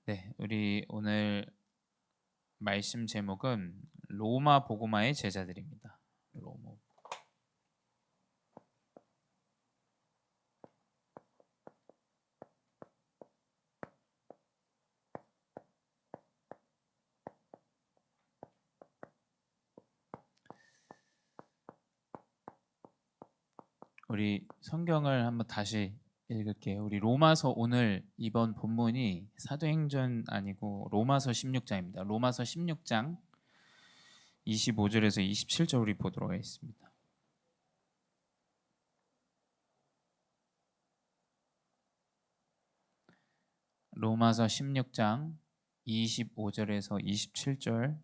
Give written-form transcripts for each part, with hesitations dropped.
네, 우리 오늘 말씀 제목은 로마 복음화의 제자들입니다. 로마. 우리 성경을 한번 다시 읽을게요. 우리 로마서 오늘 이번 본문이 사도행전 아니고 로마서 16장입니다. 로마서 16장 25절에서 27절 우리 보도록 하겠습니다. 로마서 16장 25절에서 27절.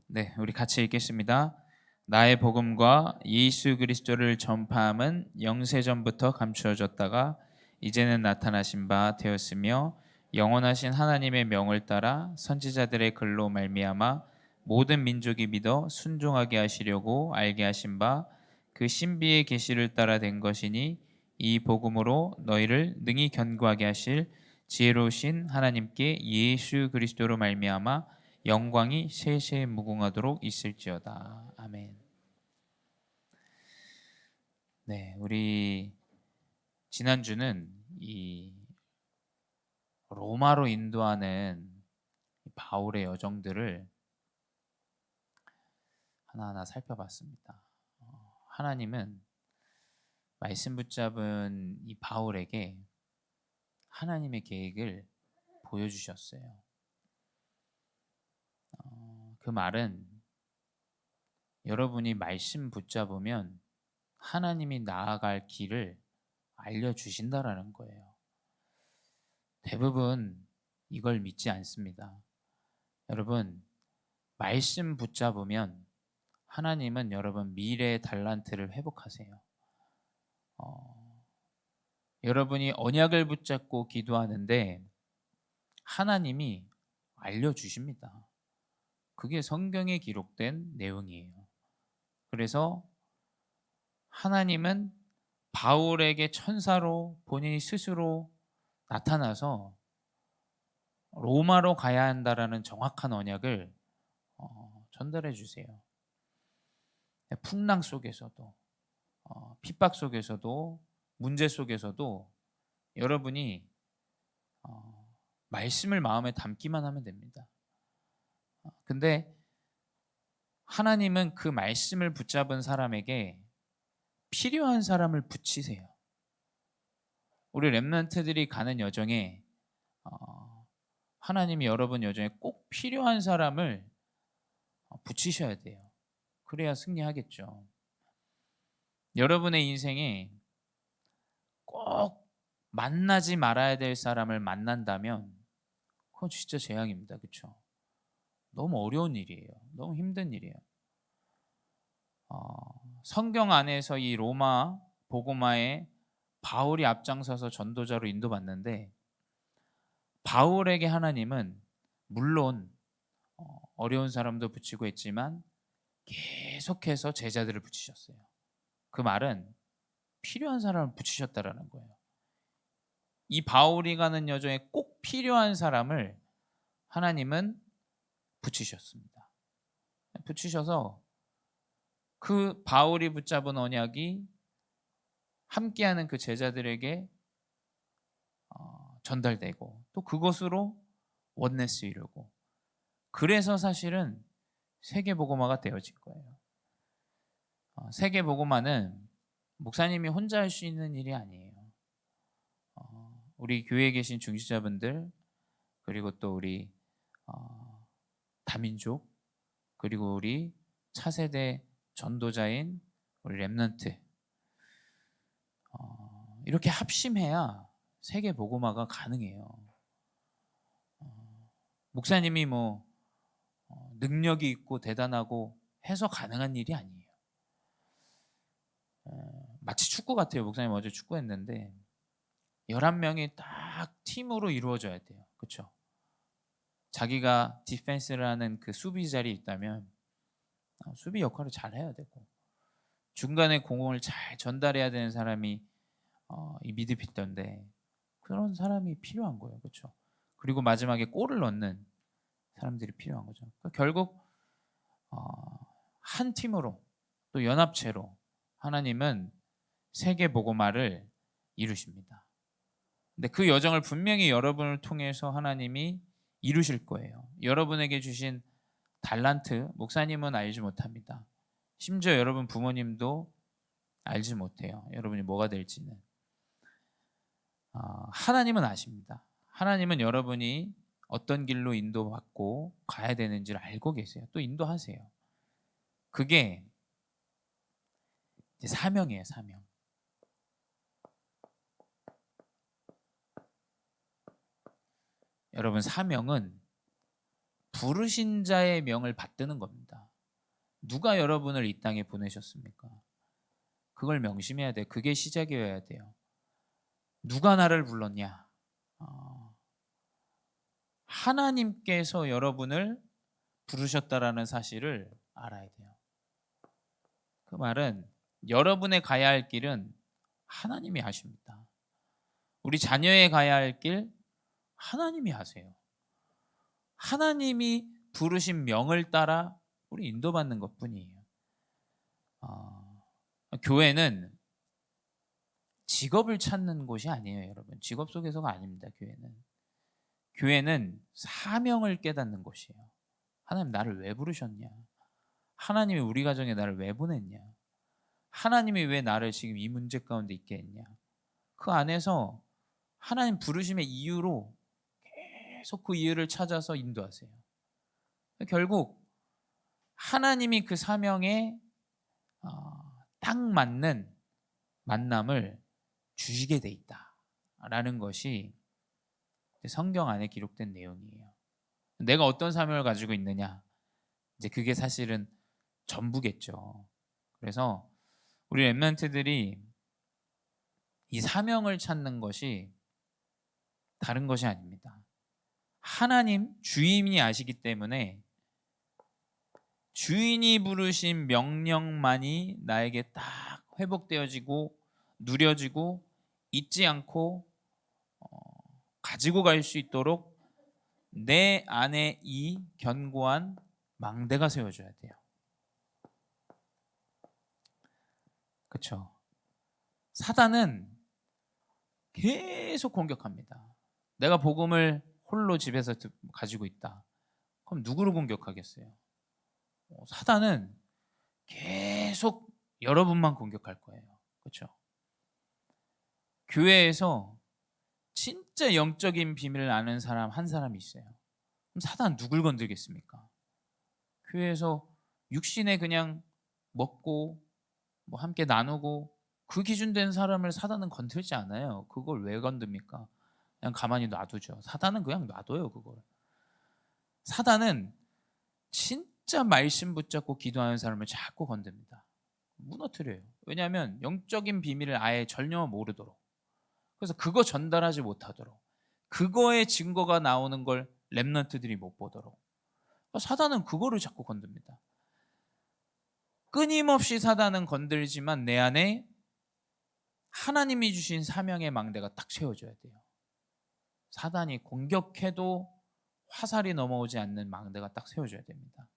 네, 우리 같이 읽겠습니다. 나의 복음과 예수 그리스도를 전파함은 영세전부터 감추어졌다가 이제는 나타나신 바 되었으며 영원하신 하나님의 명을 따라 선지자들의 글로 말미암아 모든 민족이 믿어 순종하게 하시려고 알게 하신 바 그 신비의 계시를 따라 된 것이니 이 복음으로 너희를 능히 견고하게 하실 지혜로우신 하나님께 예수 그리스도로 말미암아 영광이 세세 무궁하도록 있을지어다. 아멘. 네, 우리 지난주는 이 로마로 인도하는 바울의 여정들을 하나하나 살펴봤습니다. 하나님은 말씀 붙잡은 이 바울에게 하나님의 계획을 보여주셨어요. 그 말은 여러분이 말씀 붙잡으면 하나님이 나아갈 길을 알려주신다라는 거예요. 대부분 이걸 믿지 않습니다. 여러분, 말씀 붙잡으면 하나님은 여러분 미래의 달란트를 회복하세요. 여러분이 언약을 붙잡고 기도하는데 하나님이 알려주십니다. 그게 성경에 기록된 내용이에요. 그래서 하나님은 바울에게 천사로 본인이 스스로 나타나서 로마로 가야 한다라는 정확한 언약을 전달해 주세요. 풍랑 속에서도 핍박 속에서도 문제 속에서도 여러분이 말씀을 마음에 담기만 하면 됩니다. 근데 하나님은 그 말씀을 붙잡은 사람에게 필요한 사람을 붙이세요. 우리 렘넌트들이 가는 여정에 하나님이 여러분 여정에 꼭 필요한 사람을 붙이셔야 돼요. 그래야 승리하겠죠. 여러분의 인생에 꼭 만나지 말아야 될 사람을 만난다면 그건 진짜 재앙입니다. 그렇죠? 너무 어려운 일이에요. 너무 힘든 일이에요. 성경 안에서 이 로마 복음화에 바울이 앞장서서 전도자로 인도받는데 바울에게 하나님은 물론 어려운 사람도 붙이고 했지만 계속해서 제자들을 붙이셨어요. 그 말은 필요한 사람을 붙이셨다라는 거예요. 이 바울이 가는 여정에 꼭 필요한 사람을 하나님은 붙이셨습니다. 붙이셔서 그 바울이 붙잡은 언약이 함께하는 그 제자들에게 전달되고 또 그것으로 원네스 이루고 그래서 사실은 세계복음화가 되어진 거예요. 세계복음화는 목사님이 혼자 할 수 있는 일이 아니에요. 우리 교회에 계신 중지자분들 그리고 또 우리 다민족 그리고 우리 차세대 전도자인 우리 렘넌트 이렇게 합심해야 세계 복음화가 가능해요. 목사님이 뭐 능력이 있고 대단하고 해서 가능한 일이 아니에요. 마치 축구 같아요. 목사님 어제 축구했는데 11명이 딱 팀으로 이루어져야 돼요. 그렇죠? 자기가 디펜스를 하는 그 수비 자리에 있다면 수비 역할을 잘 해야 되고 중간에 공을 잘 전달해야 되는 사람이 이 미드필더인데 그런 사람이 필요한 거예요. 그렇죠? 그리고 마지막에 골을 넣는 사람들이 필요한 거죠. 그러니까 결국 한 팀으로 또 연합체로 하나님은 세계 복음화를 이루십니다. 근데 그 여정을 분명히 여러분을 통해서 하나님이 이루실 거예요. 여러분에게 주신 달란트, 목사님은 알지 못합니다. 심지어 여러분 부모님도 알지 못해요. 여러분이 뭐가 될지는. 하나님은 아십니다. 하나님은 여러분이 어떤 길로 인도받고 가야 되는지를 알고 계세요. 또 인도하세요. 그게 이제 사명이에요, 사명. 여러분, 사명은 부르신 자의 명을 받드는 겁니다. 누가 여러분을 이 땅에 보내셨습니까? 그걸 명심해야 돼요. 그게 시작이어야 돼요. 누가 나를 불렀냐? 하나님께서 여러분을 부르셨다라는 사실을 알아야 돼요. 그 말은 여러분의 가야 할 길은 하나님이 하십니다. 우리 자녀의 가야 할 길 하나님이 하세요. 하나님이 부르신 명을 따라 우리 인도받는 것뿐이에요. 교회는 직업을 찾는 곳이 아니에요, 여러분. 직업 속에서가 아닙니다, 교회는. 교회는 사명을 깨닫는 곳이에요. 하나님 나를 왜 부르셨냐? 하나님이 우리 가정에 나를 왜 보냈냐? 하나님이 왜 나를 지금 이 문제 가운데 있게 했냐? 그 안에서 하나님 부르심의 이유로 계속 그 이유를 찾아서 인도하세요. 결국 하나님이 그 사명에 딱 맞는 만남을 주시게 돼 있다라는 것이 성경 안에 기록된 내용이에요. 내가 어떤 사명을 가지고 있느냐, 이제 그게 사실은 전부겠죠. 그래서 우리 렘넌트들이 이 사명을 찾는 것이 다른 것이 아닙니다. 하나님 주인이 아시기 때문에 주인이 부르신 명령만이 나에게 딱 회복되어지고 누려지고 잊지 않고 가지고 갈 수 있도록 내 안에 이 견고한 망대가 세워져야 돼요. 그렇죠? 사단은 계속 공격합니다. 내가 복음을 홀로 집에서 가지고 있다. 그럼 누구를 공격하겠어요? 사단은 계속 여러분만 공격할 거예요. 그렇죠? 교회에서 진짜 영적인 비밀을 아는 사람 한 사람이 있어요. 그럼 사단 누굴 건들겠습니까? 교회에서 육신에 그냥 먹고 뭐 함께 나누고 그 기준 된 사람을 사단은 건들지 않아요. 그걸 왜 건듭니까? 그냥 가만히 놔두죠. 사단은 그냥 놔둬요, 그걸. 사단은 진짜 말씀 붙잡고 기도하는 사람을 자꾸 건듭니다. 무너뜨려요. 왜냐하면 영적인 비밀을 아예 전혀 모르도록. 그래서 그거 전달하지 못하도록. 그거의 증거가 나오는 걸 렘넌트들이 못 보도록. 사단은 그거를 자꾸 건듭니다. 끊임없이 사단은 건들지만 내 안에 하나님이 주신 사명의 망대가 딱 세워져야 돼요. 사단이 공격해도 화살이 넘어오지 않는 망대가 딱 세워져야 됩니다.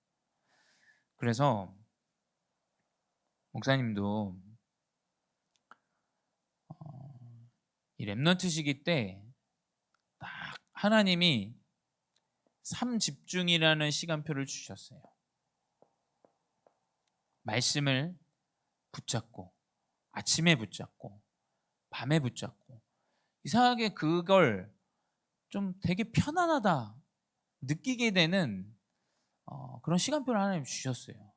그래서 목사님도 이 렘넌트 시기 때 딱 하나님이 삶 집중이라는 시간표를 주셨어요. 말씀을 붙잡고 아침에 붙잡고 밤에 붙잡고 이상하게 그걸 좀 되게 편안하다 느끼게 되는 그런 시간표를 하나님 주셨어요.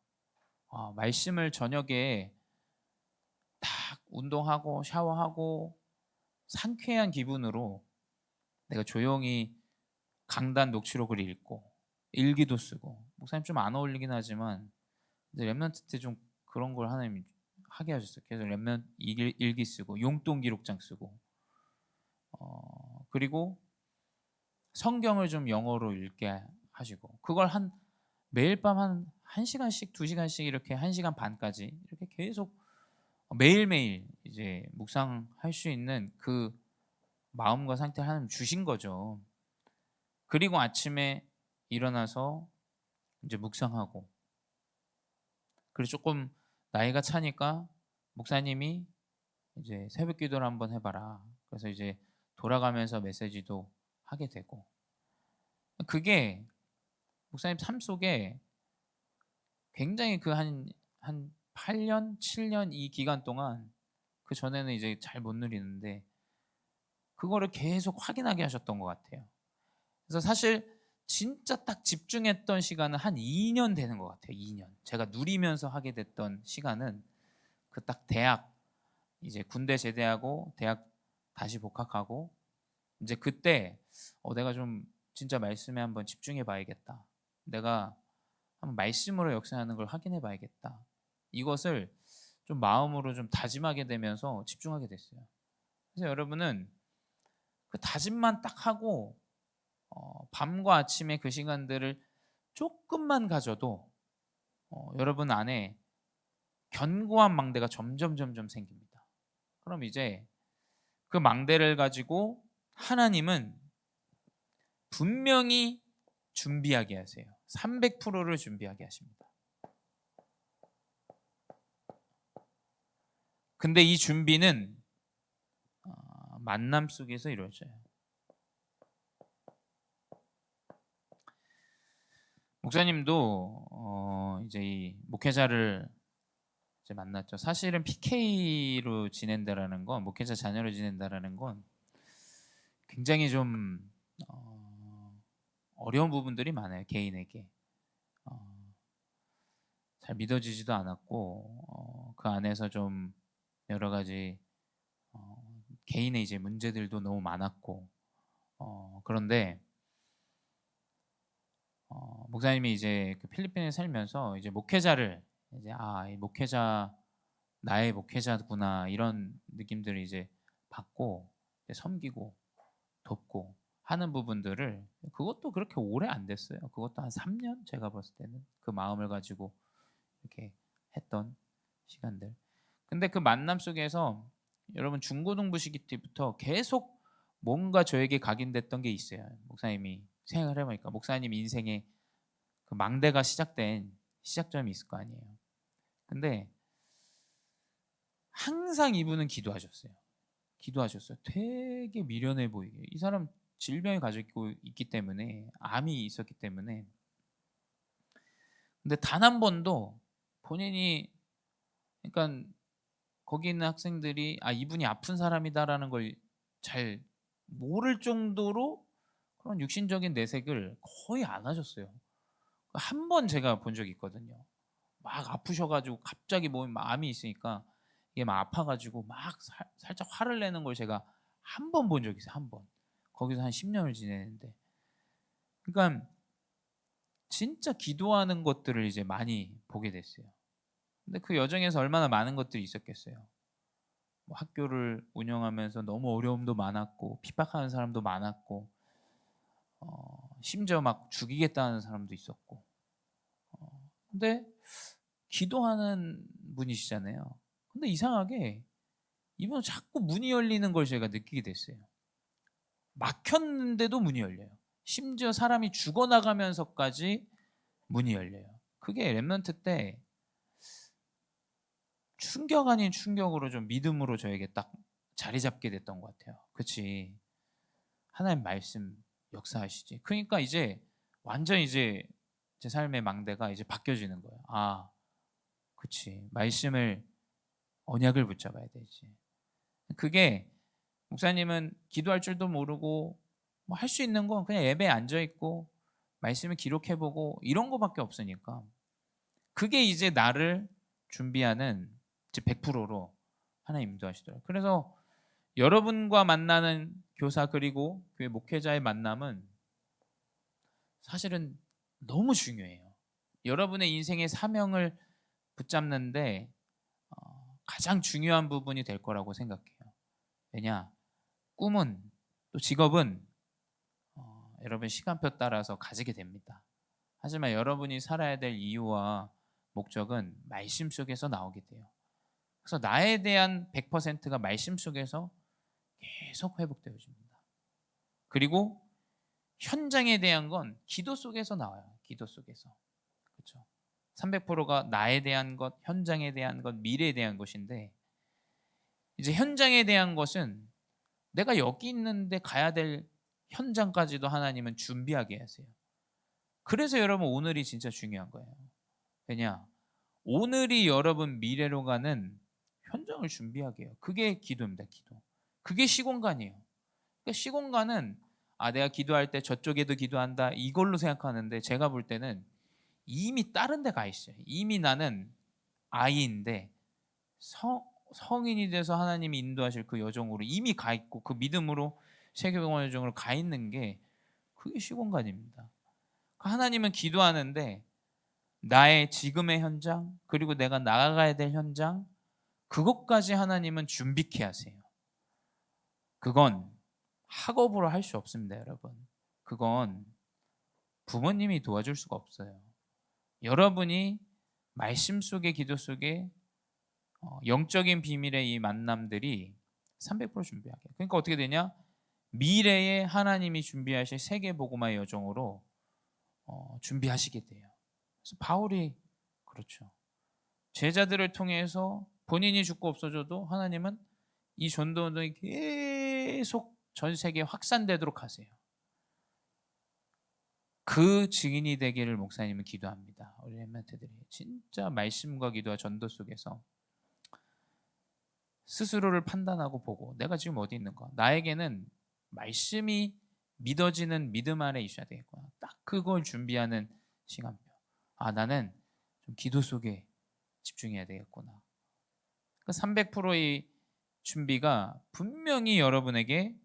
말씀을 저녁에 딱 운동하고 샤워하고 상쾌한 기분으로 내가 조용히 강단 녹취록을 읽고 일기도 쓰고 목사님 좀 안 어울리긴 하지만 렘넌트 때 좀 그런 걸 하나님이 하게 하셨어요. 그래서 렘넌트 일기 쓰고 용돈 기록장 쓰고 그리고 성경을 좀 영어로 읽게 하시고 그걸 매일 밤 한 1시간씩 2시간씩 이렇게 1시간 반까지 이렇게 계속 매일매일 이제 묵상할 수 있는 그 마음과 상태를 하나님 주신 거죠. 그리고 아침에 일어나서 이제 묵상하고, 그리고 조금 나이가 차니까 목사님이 이제 새벽 기도를 한번 해봐라. 그래서 이제 돌아가면서 메시지도 하게 되고, 그게 목사님 삶 속에 굉장히 그 한 8년, 7년 이 기간 동안, 그 전에는 이제 잘 못 누리는데 그거를 계속 확인하게 하셨던 것 같아요. 그래서 사실 진짜 딱 집중했던 시간은 한 2년 되는 것 같아요. 2년. 제가 누리면서 하게 됐던 시간은 그 딱 대학, 이제 군대 제대하고 대학 다시 복학하고, 이제 그때 내가 좀 진짜 말씀에 한번 집중해 봐야겠다. 내가 한번 말씀으로 역사하는 걸 확인해 봐야겠다. 이것을 좀 마음으로 좀 다짐하게 되면서 집중하게 됐어요. 그래서 여러분은 그 다짐만 딱 하고 밤과 아침에 그 시간들을 조금만 가져도 여러분 안에 견고한 망대가 점점 생깁니다. 그럼 이제 그 망대를 가지고 하나님은 분명히 준비하게 하세요. 300%를 준비하게 하십니다. 근데 이 준비는 만남 속에서 이루어져요. 목사님도 이제 이 목회자를 이제 만났죠. 사실은 PK로 지낸다라는 건, 목회자 자녀로 지낸다라는 건 굉장히 좀 어려운 부분들이 많아요. 개인에게 잘 믿어지지도 않았고, 그 안에서 좀 여러 가지 개인의 이제 문제들도 너무 많았고, 그런데 목사님이 이제 그 필리핀에 살면서 이제 목회자를 이제 이 목회자, 나의 목회자구나, 이런 느낌들을 이제 받고 이제 섬기고 돕고 하는 부분들을, 그것도 그렇게 오래 안 됐어요. 그것도 한 3년, 제가 봤을 때는 그 마음을 가지고 이렇게 했던 시간들. 근데 그 만남 속에서 여러분 중고등부 시기 때부터 계속 뭔가 저에게 각인됐던 게 있어요. 목사님이 생각을 해보니까 목사님 인생의 그 망대가 시작된 시작점이 있을 거 아니에요. 근데 항상 이분은 기도하셨어요. 기도하셨어요. 되게 미련해 보이게. 이 사람 질병을 가지고 있기 때문에, 암이 있었기 때문에. 근데 단 한 번도 본인이, 그러니까 거기 있는 학생들이 이분이 아픈 사람이다라는 걸 잘 모를 정도로 그런 육신적인 내색을 거의 안 하셨어요. 한 번 제가 본 적이 있거든요. 막 아프셔가지고 갑자기 몸에 암이 있으니까 이게 막 아파가지고 막 살짝 화를 내는 걸 제가 한 번 본 적이 있어요. 한 번. 거기서 한 10년을 지내는데. 그러니까 진짜 기도하는 것들을 이제 많이 보게 됐어요. 근데 그 여정에서 얼마나 많은 것들이 있었겠어요. 뭐 학교를 운영하면서 너무 어려움도 많았고, 핍박하는 사람도 많았고, 심지어 막 죽이겠다는 사람도 있었고. 근데 기도하는 분이시잖아요. 근데 이상하게 이분은 자꾸 문이 열리는 걸 제가 느끼게 됐어요. 막혔는데도 문이 열려요. 심지어 사람이 죽어나가면서까지 문이 열려요. 그게 렘넌트 때 충격 아닌 충격으로 좀 믿음으로 저에게 딱 자리 잡게 됐던 것 같아요. 그치, 하나님 말씀 역사하시지. 그러니까 이제 완전 이제 제 삶의 망대가 이제 바뀌어지는 거예요. 그치, 말씀을, 언약을 붙잡아야 되지. 그게, 목사님은 기도할 줄도 모르고 뭐 할 수 있는 건 그냥 예배에 앉아 있고 말씀을 기록해 보고 이런 거밖에 없으니까, 그게 이제 나를 준비하는 이제 100%로 하나님 인도하시더라고요. 그래서 여러분과 만나는 교사, 그리고 교회 목회자의 만남은 사실은 너무 중요해요. 여러분의 인생의 사명을 붙잡는데 가장 중요한 부분이 될 거라고 생각해요. 왜냐? 꿈은, 또 직업은 여러분 시간표 따라서 가지게 됩니다. 하지만 여러분이 살아야 될 이유와 목적은 말씀 속에서 나오게 돼요. 그래서 나에 대한 100%가 말씀 속에서 계속 회복되어집니다. 그리고 현장에 대한 건 기도 속에서 나와요. 기도 속에서. 그렇죠? 300%가 나에 대한 것, 현장에 대한 것, 미래에 대한 것인데, 이제 현장에 대한 것은 내가 여기 있는데 가야 될 현장까지도 하나님은 준비하게 하세요. 그래서 여러분 오늘이 진짜 중요한 거예요. 왜냐? 오늘이 여러분 미래로 가는 현장을 준비하게 해요. 그게 기도입니다. 기도. 그게 시공간이에요. 그러니까 시공간은 내가 기도할 때 저쪽에도 기도한다 이걸로 생각하는데, 제가 볼 때는 이미 다른 데 가 있어요. 이미 나는 아이인데 성인이 돼서 하나님이 인도하실 그 여정으로 이미 가 있고, 그 믿음으로 세계복음 여정으로 가 있는 게 그게 시공간입니다. 하나님은 기도하는데 나의 지금의 현장, 그리고 내가 나아가야 될 현장, 그것까지 하나님은 준비케 하세요. 그건 학업으로 할 수 없습니다, 여러분. 그건 부모님이 도와줄 수가 없어요. 여러분이 말씀 속의 기도 속에 영적인 비밀의 이 만남들이 300% 준비하게. 그러니까 어떻게 되냐? 미래에 하나님이 준비하실 세계 복음화의 여정으로 준비하시게 돼요. 그래서 바울이 그렇죠. 제자들을 통해서 본인이 죽고 없어져도 하나님은 이 전도 운동이 계속 전 세계에 확산되도록 하세요. 그 증인이 되기를 목사님은 기도합니다. 우리 렘넌트들이 진짜 말씀과 기도와 전도 속에서 스스로를 판단하고 보고, 내가 지금 어디 있는가? 나에게는 말씀이 믿어지는 믿음 안에 있어야 되겠구나. 딱 그걸 준비하는 시간표. 나는 좀 기도 속에 집중해야 되겠구나. 그 300%의 준비가 분명히 여러분에게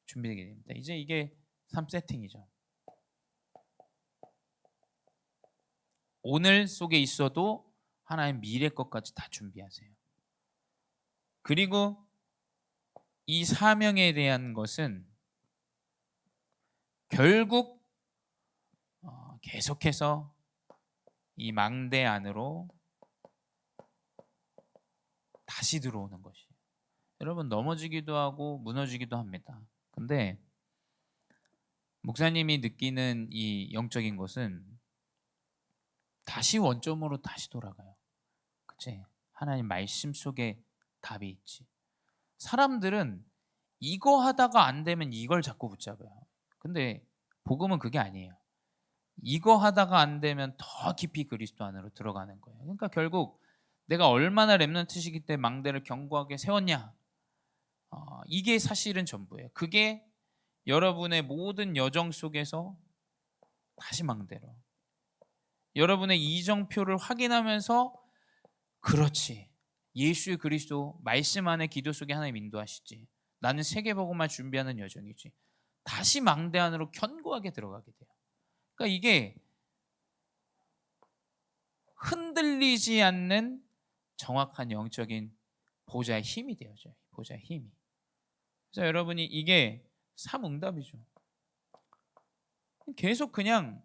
준비되게 됩니다. 이제 이게 3세팅이죠. 오늘 속에 있어도 하나님 미래 것까지 다 준비하세요. 그리고 이 사명에 대한 것은 결국 계속해서 이 망대 안으로 다시 들어오는 것이에요. 여러분 넘어지기도 하고 무너지기도 합니다. 근데 목사님이 느끼는 이 영적인 것은 다시 원점으로 다시 돌아가요. 그치? 하나님 말씀 속에 답이 있지. 사람들은 이거 하다가 안 되면 이걸 자꾸 붙잡아요. 근데 복음은 그게 아니에요. 이거 하다가 안 되면 더 깊이 그리스도 안으로 들어가는 거예요. 그러니까 결국 내가 얼마나 렘넌트시기 때 망대를 견고하게 세웠냐, 이게 사실은 전부예요. 그게 여러분의 모든 여정 속에서 다시 망대로 여러분의 이정표를 확인하면서, 그렇지, 예수 그리스도 말씀 안에 기도 속에 하나님 인도하시지, 나는 세계복음만 준비하는 여정이지, 다시 망대 안으로 견고하게 들어가게 돼요. 그러니까 이게 흔들리지 않는 정확한 영적인 보좌의 힘이 되어져요. 보좌의 힘이. 그래서 여러분이 이게 삼응답이죠. 계속 그냥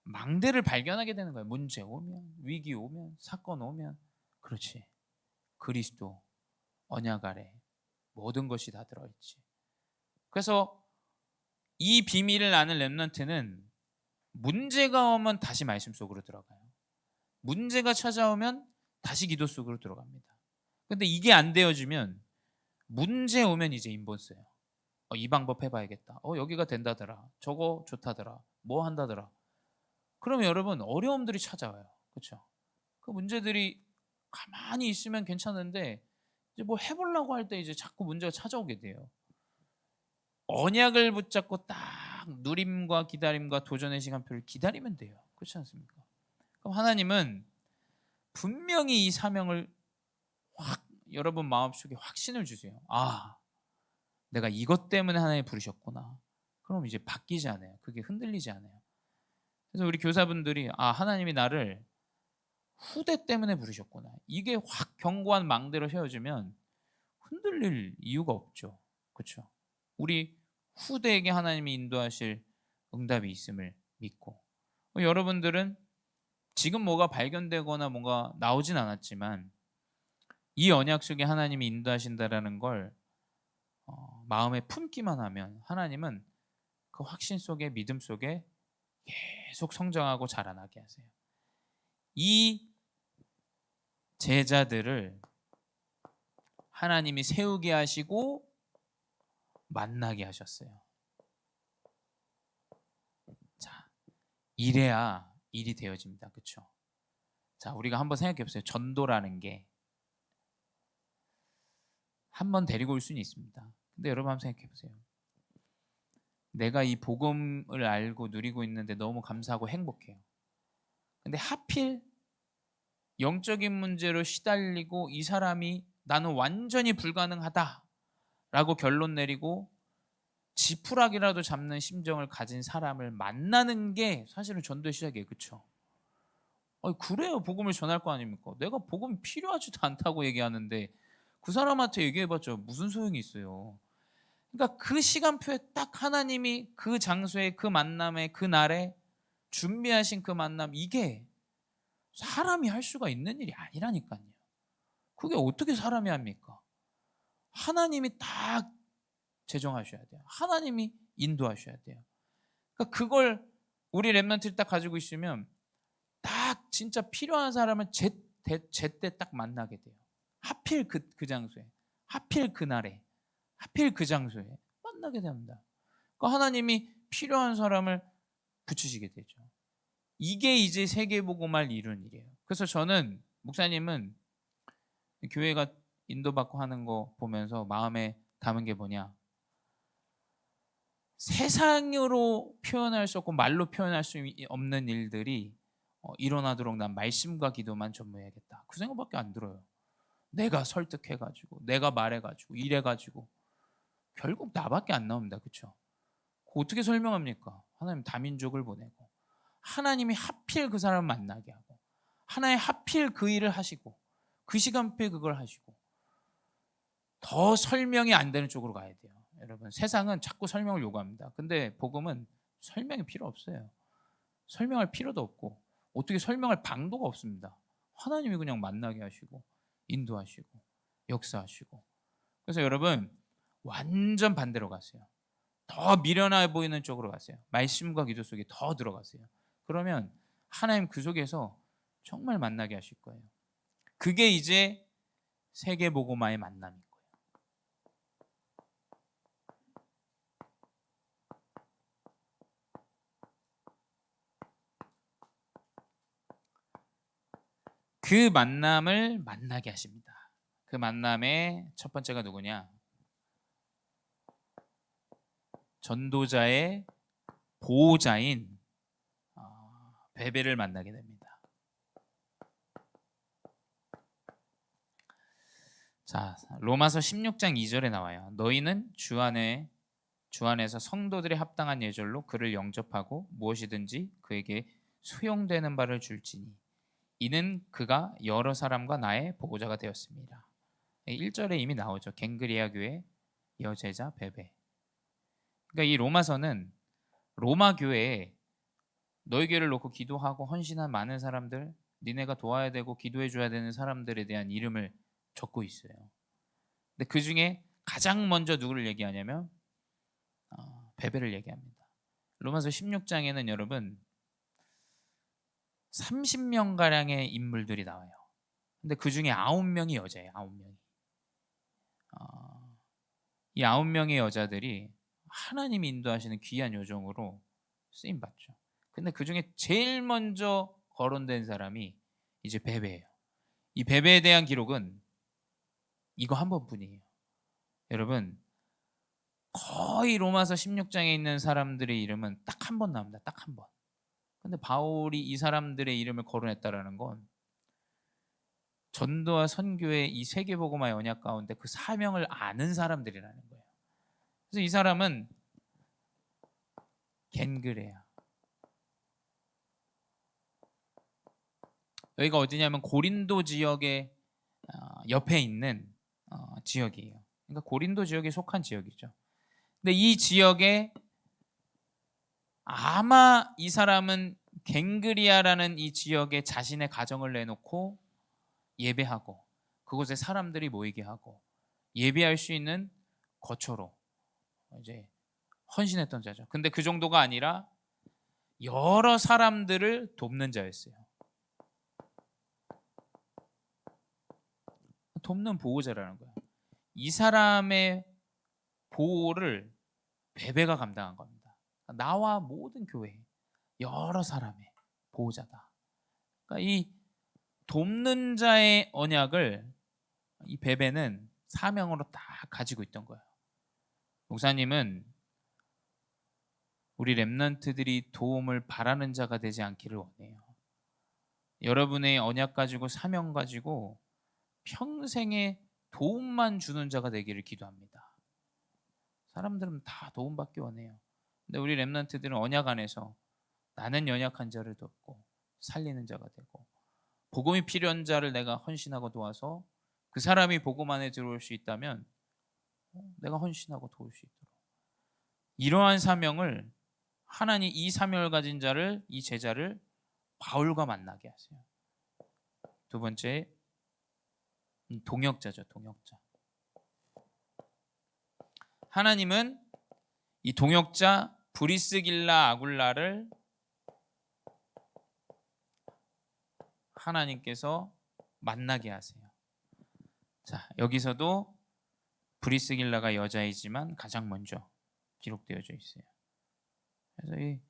망대를 발견하게 되는 거예요. 문제 오면, 위기 오면, 사건 오면, 그렇지, 그리스도 언약 아래 모든 것이 다 들어있지. 그래서 이 비밀을 아는 렘넌트는 문제가 오면 다시 말씀 속으로 들어가요. 문제가 찾아오면 다시 기도 속으로 들어갑니다. 근데 이게 안 되어지면 문제 오면 이제 인본 써요. 이 방법 해봐야겠다. 여기가 된다더라. 저거 좋다더라. 뭐 한다더라. 그러면 여러분 어려움들이 찾아와요. 그렇죠? 그 문제들이 가만히 있으면 괜찮은데 이제 뭐 해보려고 할 때 이제 자꾸 문제가 찾아오게 돼요. 언약을 붙잡고 딱 누림과 기다림과 도전의 시간표를 기다리면 돼요. 그렇지 않습니까? 그럼 하나님은 분명히 이 사명을 확 여러분 마음속에 확신을 주세요. 내가 이것 때문에 하나님 부르셨구나. 그럼 이제 바뀌지 않아요. 그게 흔들리지 않아요. 그래서 우리 교사분들이 하나님이 나를 후대 때문에 부르셨구나, 이게 확 견고한 망대로 세워지면 흔들릴 이유가 없죠. 그렇죠? 우리 후대에게 하나님이 인도하실 응답이 있음을 믿고, 여러분들은 지금 뭐가 발견되거나 뭔가 나오진 않았지만 이 언약 속에 하나님이 인도하신다라는 걸 마음에 품기만 하면 하나님은 그 확신 속에, 믿음 속에 계속 성장하고 자라나게 하세요. 이 제자들을 하나님이 세우게 하시고 만나게 하셨어요. 자, 이래야 일이 되어집니다. 그렇죠? 자, 우리가 한번 생각해 보세요. 전도라는 게 한 번 데리고 올 수는 있습니다. 근데 여러분 한번 생각해 보세요. 내가 이 복음을 알고 누리고 있는데 너무 감사하고 행복해요. 근데 하필 영적인 문제로 시달리고 이 사람이 나는 완전히 불가능하다라고 결론 내리고 지푸라기라도 잡는 심정을 가진 사람을 만나는 게 사실은 전도의 시작이에요. 그렇죠? 그래요. 복음을 전할 거 아닙니까? 내가 복음 필요하지도 않다고 얘기하는데 그 사람한테 얘기해봤자 무슨 소용이 있어요. 그러니까 그 시간표에 딱 하나님이 그 장소에, 그 만남에, 그 날에 준비하신 그 만남, 이게 사람이 할 수가 있는 일이 아니라니까요. 그게 어떻게 사람이 합니까? 하나님이 딱 제정하셔야 돼요. 하나님이 인도하셔야 돼요. 그러니까 그걸 우리 랩런트를 딱 가지고 있으면 딱 진짜 필요한 사람을 제때 딱 만나게 돼요. 하필 그 장소에, 하필 그날에, 하필 그 장소에 만나게 됩니다. 그러니까 하나님이 필요한 사람을 붙이시게 되죠. 이게 이제 세계복음을 이루는 일이에요. 그래서 저는 목사님은 교회가 인도받고 하는 거 보면서 마음에 담은 게 뭐냐, 세상으로 표현할 수 없고 말로 표현할 수 없는 일들이 일어나도록 난 말씀과 기도만 전무해야겠다. 그 생각밖에 안 들어요. 내가 설득해가지고, 내가 말해가지고, 이래가지고 결국 나밖에 안 나옵니다. 그렇죠? 어떻게 설명합니까? 하나님 다민족을 보내고 하나님이 하필 그 사람을 만나게 하고 하나님 하필 그 일을 하시고 그 시간표에 그걸 하시고 더 설명이 안 되는 쪽으로 가야 돼요. 여러분, 세상은 자꾸 설명을 요구합니다. 근데 복음은 설명이 필요 없어요. 설명할 필요도 없고 어떻게 설명할 방도가 없습니다. 하나님이 그냥 만나게 하시고 인도하시고 역사하시고. 그래서 여러분 완전 반대로 가세요. 더 미련해 보이는 쪽으로 가세요. 말씀과 기도 속에 더 들어가세요. 그러면 하나님 그 속에서 정말 만나게 하실 거예요. 그게 이제 세계복음화의 만남인 거예요. 그 만남을 만나게 하십니다. 그 만남의 첫 번째가 누구냐? 전도자의 보호자인 베베를 만나게 됩니다. 자, 로마서 16장 2절에 나와요. 너희는 주 안에서 성도들의 합당한 예절로 그를 영접하고 무엇이든지 그에게 수용되는 바를 줄지니 이는 그가 여러 사람과 나의 보호자가 되었습니다. 1절에 이미 나오죠. 갱그리아 교회 여제자 베베. 그러니까 이 로마서는 로마 교회에 너희 교회를 놓고 기도하고 헌신한 많은 사람들, 니네가 도와야 되고 기도해 줘야 되는 사람들에 대한 이름을 적고 있어요. 근데 그 중에 가장 먼저 누구를 얘기하냐면 베베를 얘기합니다. 로마서 16장에는 여러분 30명가량의 인물들이 나와요. 근데 그 중에 9명이 여자예요. 9명이. 이 9명의 여자들이 하나님이 인도하시는 귀한 요정으로 쓰임받죠. 근데 그 중에 제일 먼저 거론된 사람이 이제 베베예요. 이 베베에 대한 기록은 이거 한 번뿐이에요. 여러분, 거의 로마서 16장에 있는 사람들의 이름은 딱 한 번 나옵니다. 딱 한 번. 근데 바울이 이 사람들의 이름을 거론했다라는 건 전도와 선교의 이 세계복음화의 언약 가운데 그 사명을 아는 사람들이라는 거예요. 그래서 이 사람은 겐그레야. 여기가 어디냐면 고린도 지역의 옆에 있는 지역이에요. 그러니까 고린도 지역에 속한 지역이죠. 근데 이 지역에 아마 이 사람은 갱그리아라는 이 지역에 자신의 가정을 내놓고 예배하고 그곳에 사람들이 모이게 하고 예배할 수 있는 거처로 이제 헌신했던 자죠. 근데 그 정도가 아니라 여러 사람들을 돕는 자였어요. 돕는 보호자라는 거예요. 이 사람의 보호를 베베가 감당한 겁니다. 나와 모든 교회, 여러 사람의 보호자다. 그러니까 이 돕는 자의 언약을 이 베베는 사명으로 다 가지고 있던 거예요. 목사님은 우리 렘넌트들이 도움을 바라는 자가 되지 않기를 원해요. 여러분의 언약 가지고 사명 가지고 평생에 도움만 주는 자가 되기를 기도합니다. 사람들은 다 도움받기 원해요. 근데 우리 렘넌트들은 언약 안에서 나는 연약한 자를 돕고 살리는 자가 되고 복음이 필요한 자를 내가 헌신하고 도와서 그 사람이 복음 안에 들어올 수 있다면 내가 헌신하고 도울 수 있도록 이러한 사명을 하나님 이 사명을 가진 자를 이 제자를 바울과 만나게 하세요. 두 번째 동역자죠. 동역자. 하나님은 이 동역자 브리스길라 아굴라를 하나님께서 만나게 하세요. 자, 여기서도 브리스길라가 여자이지만 가장 먼저 기록되어져 있어요. 그래서 이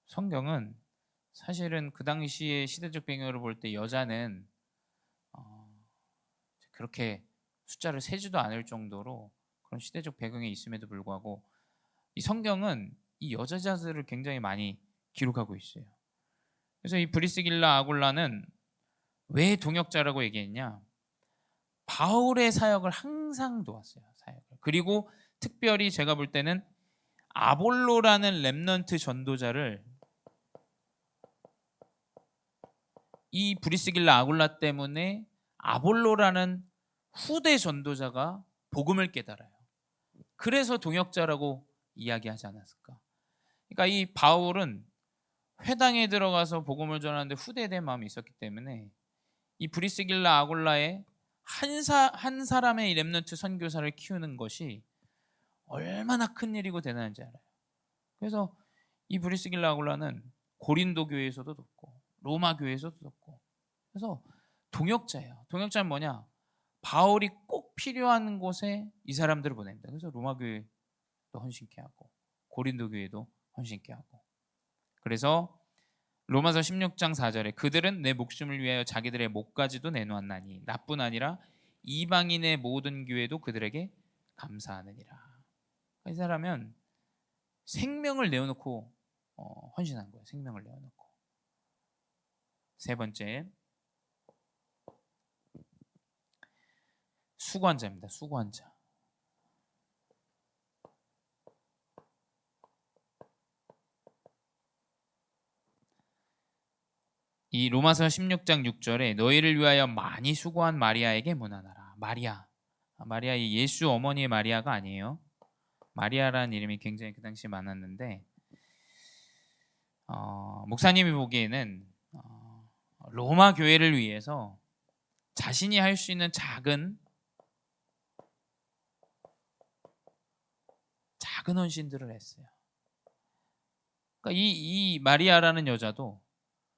성경은 사실은 그 당시의 시대적 배경으로 볼 때 여자는 그렇게 숫자를 세지도 않을 정도로 그런 시대적 배경에 있음에도 불구하고 이 성경은 이 여자자들을 굉장히 많이 기록하고 있어요. 그래서 이 브리스길라 아굴라는 왜 동역자라고 얘기했냐? 바울의 사역을 항상 도왔어요. 사역을. 그리고 특별히 제가 볼 때는 아볼로라는 렘넌트 전도자를 이 브리스길라 아굴라 때문에 아볼로라는 후대 전도자가 복음을 깨달아요. 그래서 동역자라고 이야기하지 않았을까? 그러니까 이 바울은 회당에 들어가서 복음을 전하는데 후대된 마음이 있었기 때문에 이 브리스길라 아굴라의 한 사람의 렘넌트 선교사를 키우는 것이 얼마나 큰 일이고 대단한지 알아요. 그래서 이 브리스길라 아굴라는 고린도 교회에서도 돕고 로마 교회에서도 돕고 그래서 동역자예요. 동역자는 뭐냐? 바울이 꼭 필요한 곳에 이 사람들을 보냅니다. 그래서 로마 교회도 헌신케 하고 고린도 교회도 헌신케 하고 그래서 로마서 16장 4절에 그들은 내 목숨을 위하여 자기들의 목까지도 내놓았나니 나뿐 아니라 이방인의 모든 교회도 그들에게 감사하느니라. 이 사람은 생명을 내어놓고 헌신한 거예요. 생명을 내어놓고. 세 번째 수고한자입니다. 수고한자. 이 로마서 16장 6절에 너희를 위하여 많이 수고한 마리아에게 문안하라. 마리아 이 예수 어머니의 마리아가 아니에요. 마리아라는 이름이 굉장히 그 당시에 많았는데 목사님이 보기에는 로마 교회를 위해서 자신이 할 수 있는 작은 헌신들을 했어요. 그러니까 이 마리아라는 여자도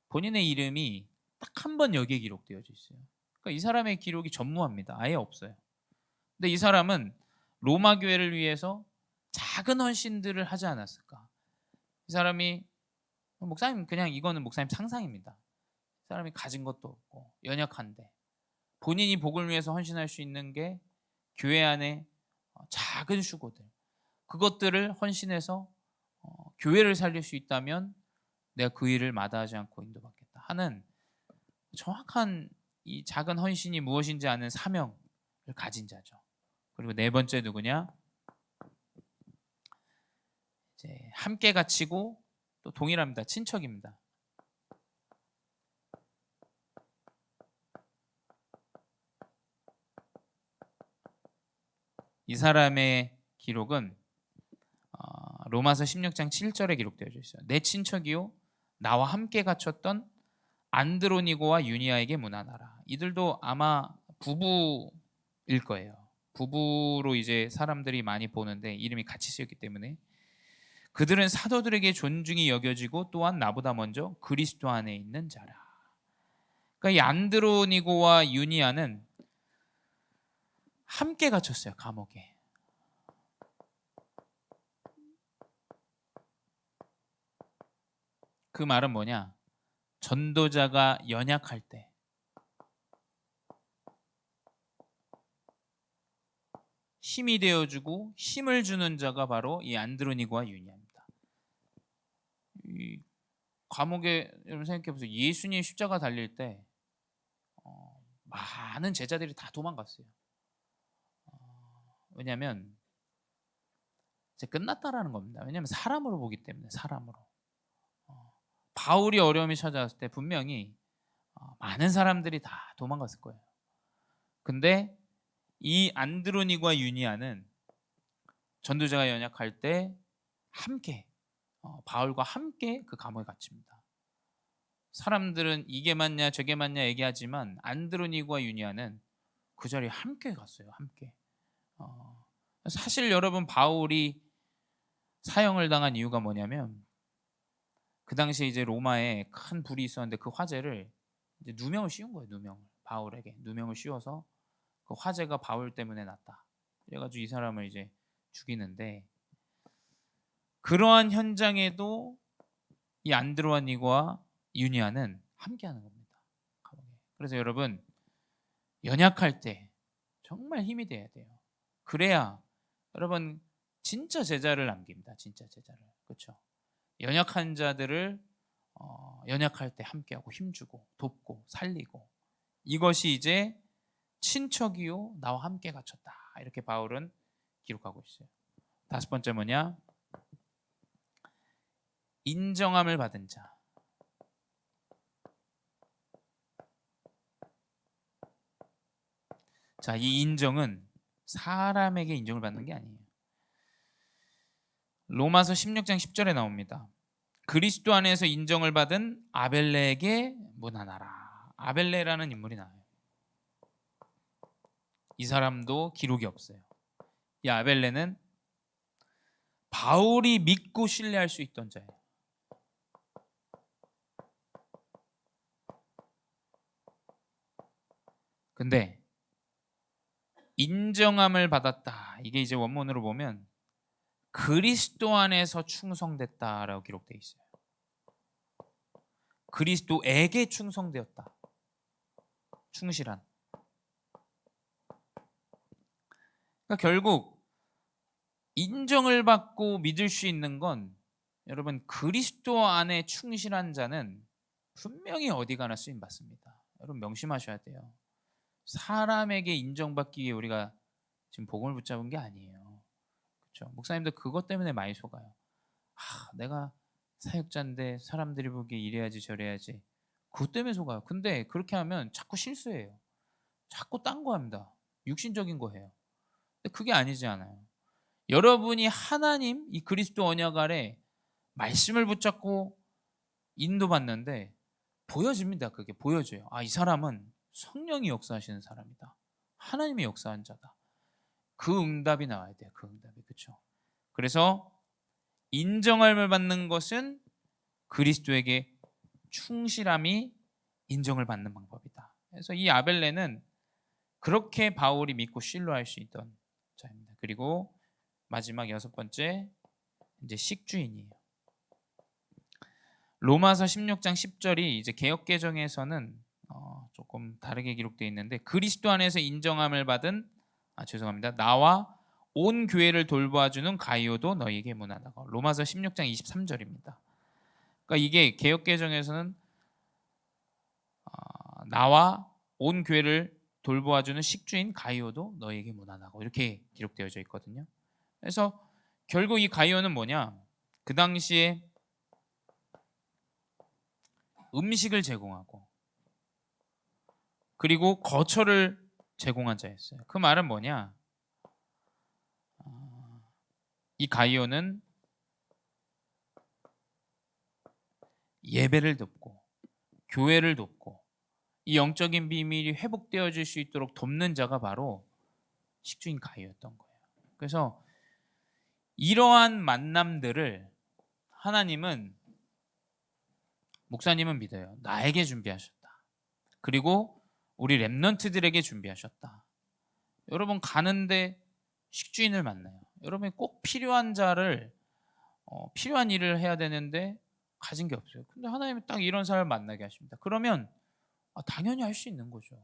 본인의 이름이 딱 한 번 여기에 기록되어져 있어요. 그러니까 이 사람의 기록이 전무합니다. 아예 없어요. 근데 이 사람은 로마 교회를 위해서 작은 헌신들을 하지 않았을까? 이 사람이 목사님 그냥 이거는 목사님 상상입니다. 이 사람이 가진 것도 없고 연약한데 본인이 복을 위해서 헌신할 수 있는 게 교회 안에 작은 수고들 그것들을 헌신해서 교회를 살릴 수 있다면 내가 그 일을 마다하지 않고 인도받겠다 하는 정확한 이 작은 헌신이 무엇인지 아는 사명을 가진 자죠. 그리고 네 번째 누구냐? 이제 함께 갇히고 또 동일합니다. 친척입니다. 이 사람의 기록은 로마서 16장 7절에 기록되어져 있어요. 내 친척이요 나와 함께 갇혔던 안드로니고와 유니아에게 문안하라. 이들도 아마 부부일 거예요. 부부로 이제 사람들이 많이 보는데 이름이 같이 쓰였기 때문에 그들은 사도들에게 존중이 여겨지고 또한 나보다 먼저 그리스도 안에 있는 자라. 그러니까 이 안드로니고와 유니아는 함께 갇혔어요, 감옥에. 그 말은 뭐냐? 전도자가 연약할 때 힘이 되어주고 힘을 주는 자가 바로 이 안드로니고와 유니아입니다. 이 감옥에 여러분 생각해 보세요. 예수님 십자가 달릴 때 많은 제자들이 다 도망갔어요. 왜냐하면 이제 끝났다라는 겁니다. 왜냐하면 사람으로 보기 때문에 사람으로. 바울이 어려움이 찾아왔을 때 분명히 많은 사람들이 다 도망갔을 거예요. 근데 이 안드로니과 유니아는 전도자가 연약할 때 함께 바울과 함께 그 감옥에 갇힙니다. 사람들은 이게 맞냐 저게 맞냐 얘기하지만 안드로니과 유니아는 그 자리에 함께 갔어요. 함께. 사실 여러분 바울이 사형을 당한 이유가 뭐냐면 그 당시에 이제 로마에 큰 불이 있었는데 그 화재를 이제 누명을 씌운 거예요. 누명을 바울에게 누명을 씌워서 그 화재가 바울 때문에 났다. 그래가지고 이 사람을 이제 죽이는데 그러한 현장에도 이 안드로니과 유니아는 함께하는 겁니다. 그래서 여러분 연약할 때 정말 힘이 돼야 돼요. 그래야 여러분 진짜 제자를 남깁니다. 진짜 제자를. 그렇죠? 연약한 자들을 연약할 때 함께하고 힘주고 돕고 살리고 이것이 이제 친척이요 나와 함께 갇혔다. 이렇게 바울은 기록하고 있어요. 다섯 번째 뭐냐? 인정함을 받은 자. 자, 이 인정은 사람에게 인정을 받는 게 아니에요. 로마서 16장 10절에 나옵니다. 그리스도 안에서 인정을 받은 아벨레에게 문안하라. 아벨레라는 인물이 나와요. 이 사람도 기록이 없어요. 이 아벨레는 바울이 믿고 신뢰할 수 있던 자예요. 근데 인정함을 받았다. 이게 이제 원문으로 보면 그리스도 안에서 충성됐다라고 기록되어 있어요. 그리스도에게 충성되었다. 충실한. 그러니까 결국 인정을 받고 믿을 수 있는 건 여러분 그리스도 안에 충실한 자는 분명히 어디 가나 쓰임 받습니다. 여러분 명심하셔야 돼요. 사람에게 인정받기 위해 우리가 지금 복음을 붙잡은 게 아니에요. 그렇죠? 목사님도 그것 때문에 많이 속아요. 내가 사역자인데 사람들이 보기에 이래야지 저래야지. 그것 때문에 속아요. 근데 그렇게 하면 자꾸 실수해요. 자꾸 딴 거 합니다. 육신적인 거 해요. 근데 그게 아니지 않아요. 여러분이 하나님 이 그리스도 언약 아래 말씀을 붙잡고 인도받는데 보여집니다. 그게 보여져요. 이 사람은 성령이 역사하시는 사람이다. 하나님의 역사한 자다. 그 응답이 나와야 돼요. 그 응답이. 그렇죠? 그래서 인정함을 받는 것은 그리스도에게 충실함이 인정을 받는 방법이다. 그래서 이 아벨레는 그렇게 바울이 믿고 신뢰할 수 있던 자입니다. 그리고 마지막 여섯 번째 이제 식주인이에요. 로마서 16장 10절이 이제 개역개정에서는 조금 다르게 기록되어 있는데 그리스도 안에서 인정함을 받은 죄송합니다. 나와 온 교회를 돌봐주는 가이오도 너희에게 문안하고 로마서 16장 23절입니다. 그러니까 이게 개역개정에서는 나와 온 교회를 돌보아주는 식주인 가이오도 너희에게 문안하고 이렇게 기록되어져 있거든요. 그래서 결국 이 가이오는 뭐냐? 그 당시에 음식을 제공하고 그리고 거처를 제공한 자였어요. 그 말은 뭐냐? 이 가이오는 예배를 돕고 교회를 돕고 이 영적인 비밀이 회복되어질 수 있도록 돕는 자가 바로 식주인 가이였던 거예요. 그래서 이러한 만남들을 하나님은, 목사님은 믿어요. 나에게 준비하셨다. 그리고 우리 렘넌트들에게 준비하셨다. 여러분 가는데 식주인을 만나요. 여러분이 꼭 필요한 자를 필요한 일을 해야 되는데 가진 게 없어요. 근데 하나님은 딱 이런 사람을 만나게 하십니다. 그러면 당연히 할 수 있는 거죠.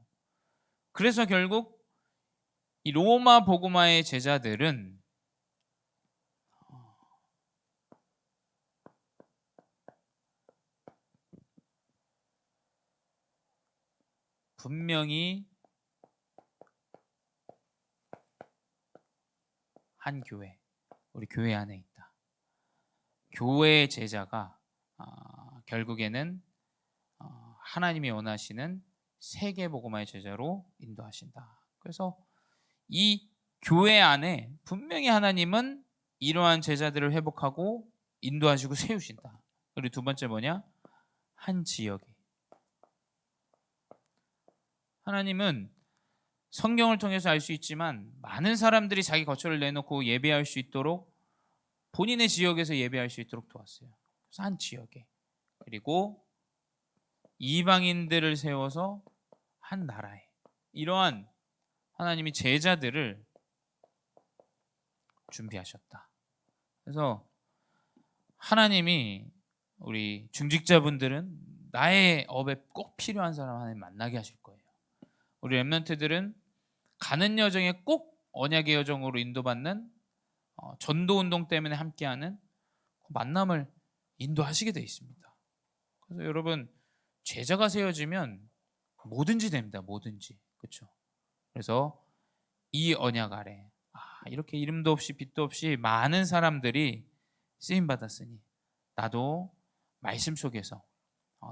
그래서 결국 이 로마 복음화의 제자들은 분명히 한 교회, 우리 교회 안에 있다. 교회의 제자가 결국에는 하나님이 원하시는 세계 복음화의 제자로 인도하신다. 그래서 이 교회 안에 분명히 하나님은 이러한 제자들을 회복하고 인도하시고 세우신다. 그리고 두 번째 뭐냐? 한 지역에. 하나님은 성경을 통해서 알 수 있지만 많은 사람들이 자기 거처를 내놓고 예배할 수 있도록 본인의 지역에서 예배할 수 있도록 도왔어요. 그래서 한 지역에. 그리고 이방인들을 세워서 한 나라에. 이러한 하나님이 제자들을 준비하셨다. 그래서 하나님이 우리 중직자분들은 나의 업에 꼭 필요한 사람 하나님 만나게 하실 거예요. 우리 렘넌트들은 가는 여정에 꼭 언약의 여정으로 인도받는 전도운동 때문에 함께하는 만남을 인도하시게 되어 있습니다. 그래서 여러분 제자가 세워지면 뭐든지 됩니다. 뭐든지. 그렇죠? 그래서 이 언약 아래 이렇게 이름도 없이 빛도 없이 많은 사람들이 쓰임 받았으니 나도 말씀 속에서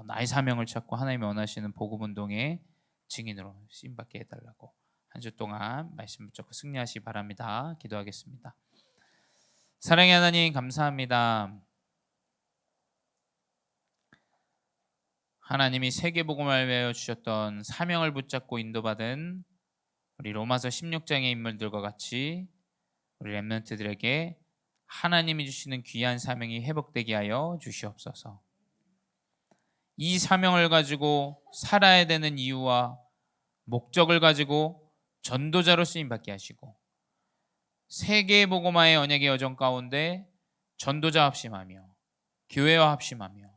나의 사명을 찾고 하나님이 원하시는 복음 운동의 증인으로 쓰임 받게 해달라고 한 주 동안 말씀 붙잡고 승리하시기 바랍니다. 기도하겠습니다. 사랑의 하나님 감사합니다. 하나님이 세계 복음을 위하여 주셨던 사명을 붙잡고 인도받은 우리 로마서 16장의 인물들과 같이 우리 렘넌트들에게 하나님이 주시는 귀한 사명이 회복되게 하여 주시옵소서. 이 사명을 가지고 살아야 되는 이유와 목적을 가지고 전도자로 쓰임받게 하시고 세계 복음화의 언약의 여정 가운데 전도자 합심하며 교회와 합심하며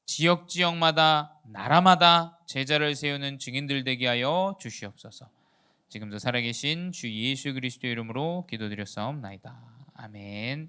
지역마다 나라마다 제자를 세우는 증인들 되게 하여 주시옵소서. 지금도 살아계신 주 예수 그리스도의 이름으로 기도드렸사옵나이다. 아멘.